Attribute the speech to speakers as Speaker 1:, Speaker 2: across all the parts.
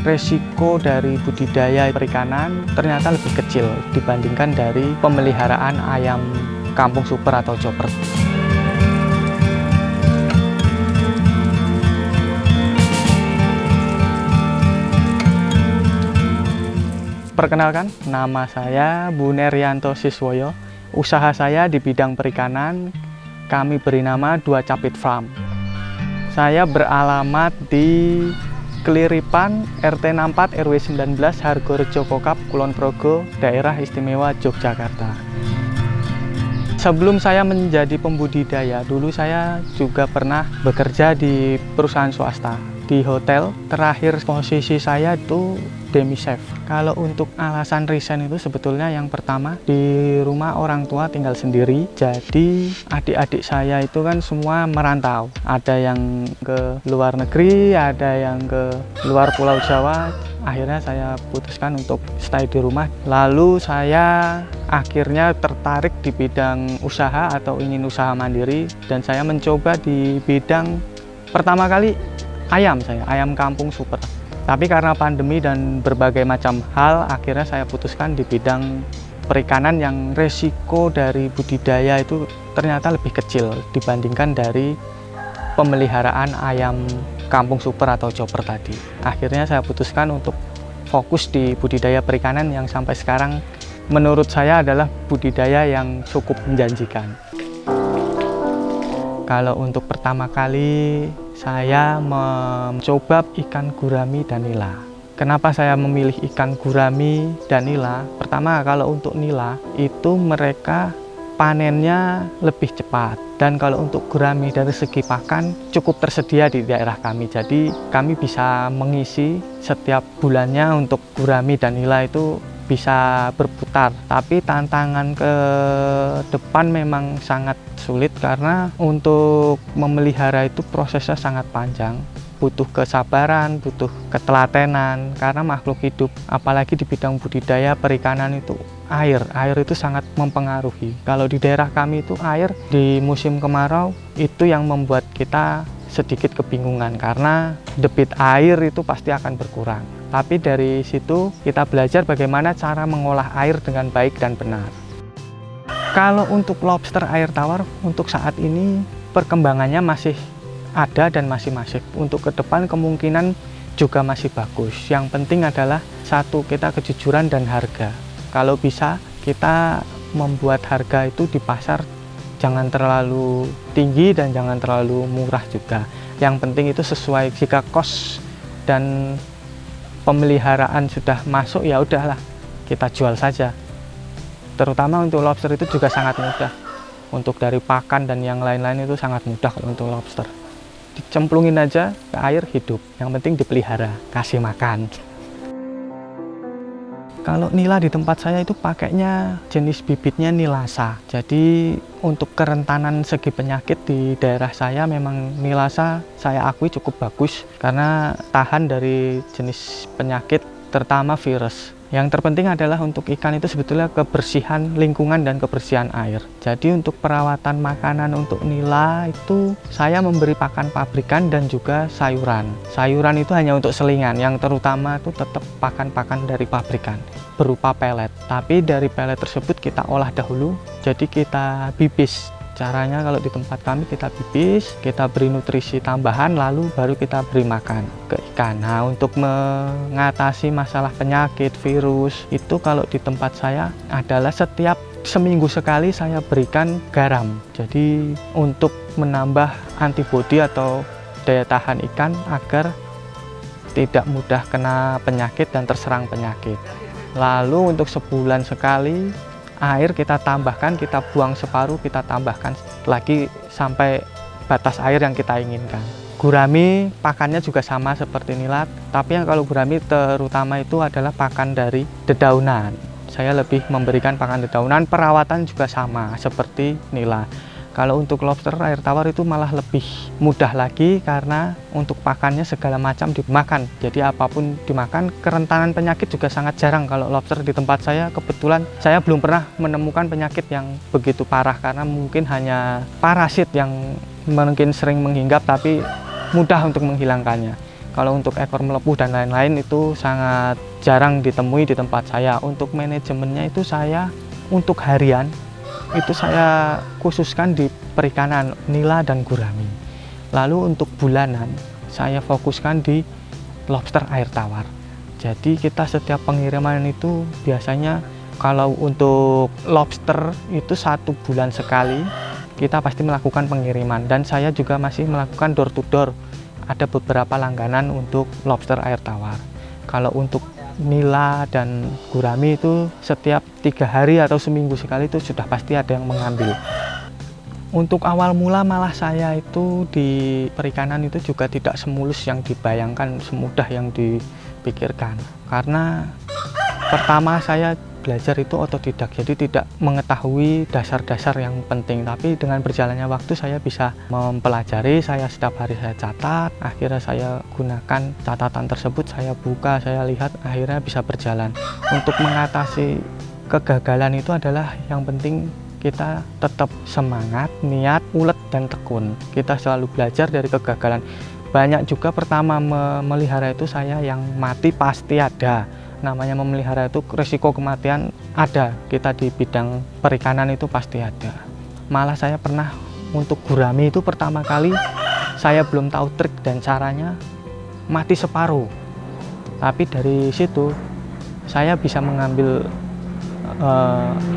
Speaker 1: resiko dari budidaya perikanan ternyata lebih kecil dibandingkan dari pemeliharaan ayam kampung super atau chopper. Perkenalkan, nama saya Bunerianto Siswoyo. Usaha saya di bidang perikanan, kami beri nama Dua Capit Farm. Saya beralamat di Keliripan, RT 64 RW 19, Hargorejo Kokap, Kulon Progo, Daerah Istimewa Yogyakarta. Sebelum saya menjadi pembudidaya, dulu saya juga pernah bekerja di perusahaan swasta, di hotel. Terakhir posisi saya itu demi chef. Kalau untuk alasan resign itu sebetulnya yang pertama, di rumah orang tua tinggal sendiri, jadi adik-adik saya itu kan semua merantau. Ada yang ke luar negeri, ada yang ke luar Pulau Jawa. Akhirnya saya putuskan untuk stay di rumah. Lalu saya akhirnya tertarik di bidang usaha atau ingin usaha mandiri, dan saya mencoba di bidang pertama kali ayam kampung super. Tapi karena pandemi dan berbagai macam hal, akhirnya saya putuskan di bidang perikanan yang resiko dari budidaya itu ternyata lebih kecil dibandingkan dari pemeliharaan ayam kampung super atau chopper tadi. Akhirnya saya putuskan untuk fokus di budidaya perikanan yang sampai sekarang menurut saya adalah budidaya yang cukup menjanjikan. Kalau untuk pertama kali saya mencoba ikan gurami dan nila. Kenapa saya memilih ikan gurami dan nila? Pertama, kalau untuk nila itu mereka panennya lebih cepat, dan kalau untuk gurami dari segi pakan cukup tersedia di daerah kami. Jadi kami bisa mengisi setiap bulannya untuk gurami dan nila itu bisa berputar. Tapi tantangan ke depan memang sangat sulit karena untuk memelihara itu prosesnya sangat panjang, butuh kesabaran, butuh ketelatenan, karena makhluk hidup apalagi di bidang budidaya perikanan itu air itu sangat mempengaruhi. Kalau di daerah kami itu air di musim kemarau itu yang membuat kita sedikit kebingungan karena debit air itu pasti akan berkurang. Tapi dari situ kita belajar bagaimana cara mengolah air dengan baik dan benar. Kalau untuk lobster air tawar untuk saat ini perkembangannya masih ada dan masih masif. Untuk ke depan kemungkinan juga masih bagus. Yang penting adalah satu, kita kejujuran dan harga. Kalau bisa kita membuat harga itu di pasar jangan terlalu tinggi dan jangan terlalu murah juga. Yang penting itu sesuai. Jika kos dan pemeliharaan sudah masuk, ya udahlah kita jual saja. Terutama untuk lobster itu juga sangat mudah. Untuk dari pakan dan yang lain-lain itu sangat mudah kalau untuk lobster. Dicemplungin aja ke air hidup. Yang penting dipelihara, kasih makan. Kalau nila di tempat saya itu pakainya jenis bibitnya nilasa. Jadi untuk kerentanan segi penyakit di daerah saya memang nilasa saya akui cukup bagus karena tahan dari jenis penyakit terutama virus. Yang terpenting adalah untuk ikan itu sebetulnya kebersihan lingkungan dan kebersihan air. Jadi untuk perawatan makanan untuk nila itu saya memberi pakan pabrikan dan juga sayuran. Sayuran itu hanya untuk selingan, yang terutama itu tetap pakan-pakan dari pabrikan berupa pelet. Tapi dari pelet tersebut kita olah dahulu, jadi kita bibis. Caranya kalau di tempat kami kita bibis, kita beri nutrisi tambahan, lalu baru kita beri makan ke ikan. Nah, untuk mengatasi masalah penyakit, virus, itu kalau di tempat saya adalah setiap seminggu sekali saya berikan garam. Jadi untuk menambah antibodi atau daya tahan ikan agar tidak mudah kena penyakit dan terserang penyakit. Lalu untuk sebulan sekali air kita tambahkan, kita buang separuh, kita tambahkan lagi sampai batas air yang kita inginkan. Gurami pakannya juga sama seperti nila, tapi yang kalau gurami terutama itu adalah pakan dari dedaunan. Saya lebih memberikan pakan dedaunan, perawatan juga sama seperti nila. Kalau untuk lobster air tawar itu malah lebih mudah lagi karena untuk pakannya segala macam dimakan. Jadi apapun dimakan, kerentanan penyakit juga sangat jarang. Kalau lobster di tempat saya kebetulan saya belum pernah menemukan penyakit yang begitu parah karena mungkin hanya parasit yang mungkin sering menghinggap tapi mudah untuk menghilangkannya. Kalau untuk ekor melepuh dan lain-lain itu sangat jarang ditemui di tempat saya. Untuk manajemennya itu saya untuk harian itu saya khususkan di perikanan nila dan gurami. Lalu untuk bulanan saya fokuskan di lobster air tawar. Jadi kita setiap pengiriman itu biasanya kalau untuk lobster itu 1 bulan sekali kita pasti melakukan pengiriman, dan saya juga masih melakukan door to door. Ada beberapa langganan untuk lobster air tawar. Kalau untuk nila dan gurami itu setiap 3 hari atau seminggu sekali itu sudah pasti ada yang mengambil. Untuk awal mula malah saya itu di perikanan itu juga tidak semulus yang dibayangkan, semudah yang dipikirkan. Karena pertama saya belajar itu otodidak, jadi tidak mengetahui dasar-dasar yang penting, tapi dengan berjalannya waktu saya bisa mempelajari. Saya setiap hari saya catat, akhirnya saya gunakan catatan tersebut, saya buka, saya lihat, akhirnya bisa berjalan. Untuk mengatasi kegagalan itu adalah yang penting kita tetap semangat, niat, ulet, dan tekun. Kita selalu belajar dari kegagalan. Banyak juga pertama memelihara itu saya yang mati pasti ada. Namanya memelihara itu risiko kematian ada, kita di bidang perikanan itu pasti ada. Malah saya pernah untuk gurami itu pertama kali saya belum tahu trik dan caranya, mati separuh. Tapi dari situ saya bisa mengambil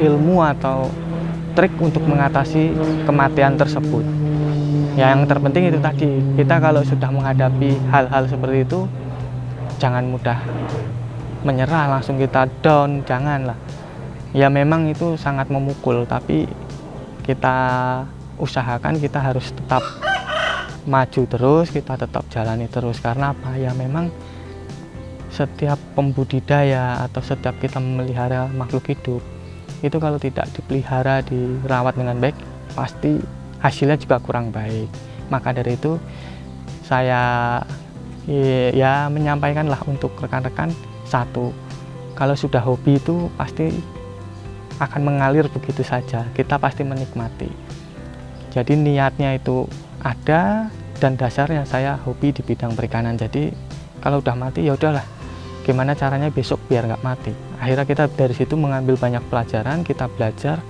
Speaker 1: ilmu atau trik untuk mengatasi kematian tersebut. Yang terpenting itu tadi, kita kalau sudah menghadapi hal-hal seperti itu jangan mudah menyerah, langsung kita down, janganlah. Ya memang itu sangat memukul, tapi kita usahakan, kita harus tetap maju terus, kita tetap jalani terus. Karena apa? Ya memang setiap pembudidaya atau setiap kita memelihara makhluk hidup itu kalau tidak dipelihara, dirawat dengan baik, pasti hasilnya juga kurang baik. Maka dari itu saya ya menyampaikanlah untuk rekan-rekan, satu, kalau sudah hobi itu pasti akan mengalir begitu saja, kita pasti menikmati. Jadi niatnya itu ada, dan dasarnya saya hobi di bidang perikanan. Jadi kalau udah mati ya udahlah, gimana caranya besok biar nggak mati. Akhirnya kita dari situ mengambil banyak pelajaran, kita belajar,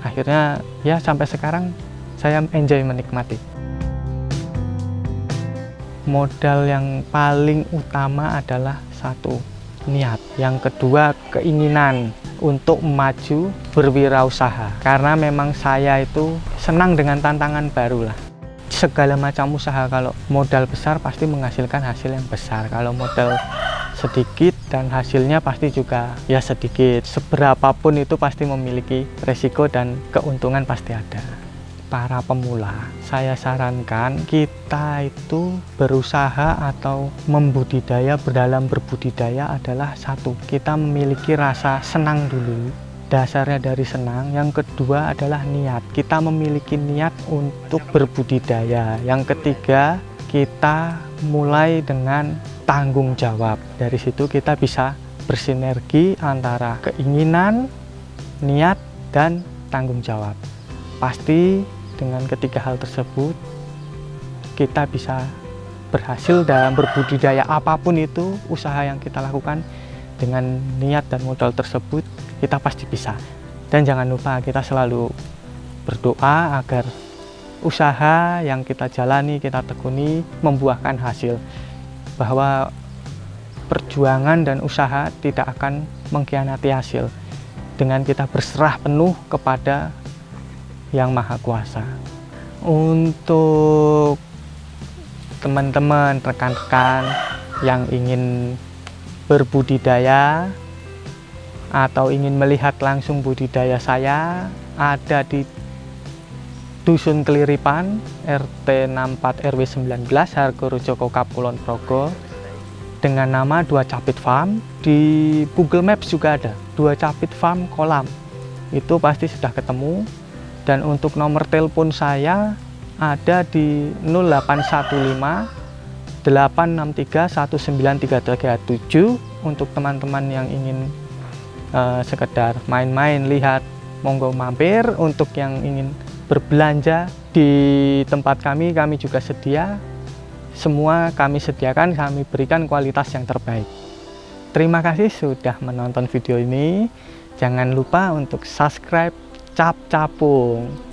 Speaker 1: akhirnya ya sampai sekarang saya enjoy menikmati. Modal yang paling utama adalah satu, niat. Yang kedua, keinginan untuk maju berwirausaha. Karena memang saya itu senang dengan tantangan baru lah. Segala macam usaha kalau modal besar pasti menghasilkan hasil yang besar. Kalau modal sedikit dan hasilnya pasti juga ya sedikit. Seberapapun itu pasti memiliki resiko dan keuntungan pasti ada. Para pemula, saya sarankan kita itu berusaha atau membudidaya, dalam berbudidaya adalah satu, kita memiliki rasa senang dulu, dasarnya dari senang. Yang kedua adalah niat, kita memiliki niat untuk berbudidaya. Yang ketiga, kita mulai dengan tanggung jawab. Dari situ kita bisa bersinergi antara keinginan, niat, dan tanggung jawab. Pasti dengan ketiga hal tersebut kita bisa berhasil dalam berbudidaya apapun itu usaha yang kita lakukan. Dengan niat dan modal tersebut kita pasti bisa. Dan jangan lupa kita selalu berdoa agar usaha yang kita jalani, kita tekuni membuahkan hasil, bahwa perjuangan dan usaha tidak akan mengkhianati hasil dengan kita berserah penuh kepada Yang Maha Kuasa. Untuk teman-teman, rekan-rekan yang ingin berbudidaya atau ingin melihat langsung budidaya saya, ada di Dusun Keliripan, RT 64 RW 19, Hargorejo Kokap, Kulon Progo, dengan nama Dua Capit Farm. Di Google Maps juga ada Dua Capit Farm Kolam, itu pasti sudah ketemu. Dan untuk nomor telepon saya ada di 0815 863 19337 untuk teman-teman yang ingin sekedar main-main, lihat, monggo mampir. Untuk yang ingin berbelanja di tempat kami juga sedia semua kami sediakan, kami berikan kualitas yang terbaik. Terima kasih sudah menonton video ini. Jangan lupa untuk subscribe Cap Capung.